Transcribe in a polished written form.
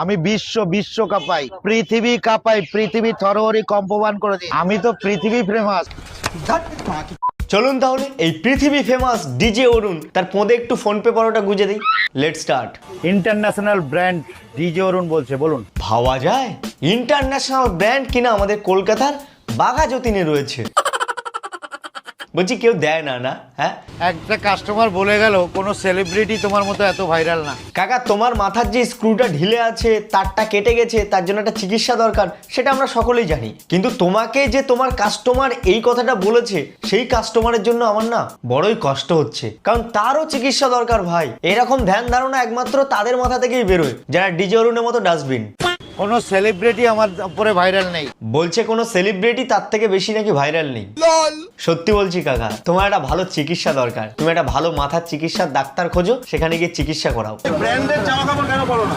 আমি বিশ্ব বিশ্ব কাঁপাই, পৃথিবী কাঁপাই, পৃথিবী থরহরি কম্পমান করে দিই। আমি তো পৃথিবী ফেমাস। চলুন তাহলে এই পৃথিবী ফেমাস ডিজে অরুণ তার পদে একটু ফোন পে পরোটা গুজে দিই। Let start. International brand DJ Arun বলছে, বলুন। ভাবা যায় ইন্টারন্যাশনাল ব্র্যান্ড কিনা আমাদের কলকাতার বাঘা যতীনে রয়েছে। বলছি কেউ দেয় না না? হ্যাঁ, একটা কাস্টমার বলে গেল কোনো সেলিব্রিটি তোমার মতো এত ভাইরাল না। কাকা তোমার মাথার যে স্ক্রুটা ঢিলে আছে, তারটা কেটে গেছে, তার জন্য একটা চিকিৎসা দরকার, সেটা আমরা সকলেই জানি। কিন্তু তোমাকে যে তোমার কাস্টমার এই কথাটা বলেছে, সেই কাস্টমারের জন্য আমার না বড়ই কষ্ট হচ্ছে, কারণ তারও চিকিৎসা দরকার ভাই। এরকম ধ্যান ধারণা একমাত্র তাদের মাথা থেকেই বেরোয় যারা ডিজে অরুণের মতো ডাস্টবিন। কোনো সেলিব্রিটি আমার উপরে ভাইরাল নেই। বলছে কোনো সেলিব্রিটি তার থেকে বেশি নাকি ভাইরাল নেই। সত্যি বলছি কাকা, তোমার একটা ভালো চিকিৎসা দরকার। তুমি একটা ভালো মাথার চিকিৎসার ডাক্তার খোঁজো, সেখানে গিয়ে চিকিৎসা করাও। ব্র্যান্ডের জামা কাপড় কেন পরো না?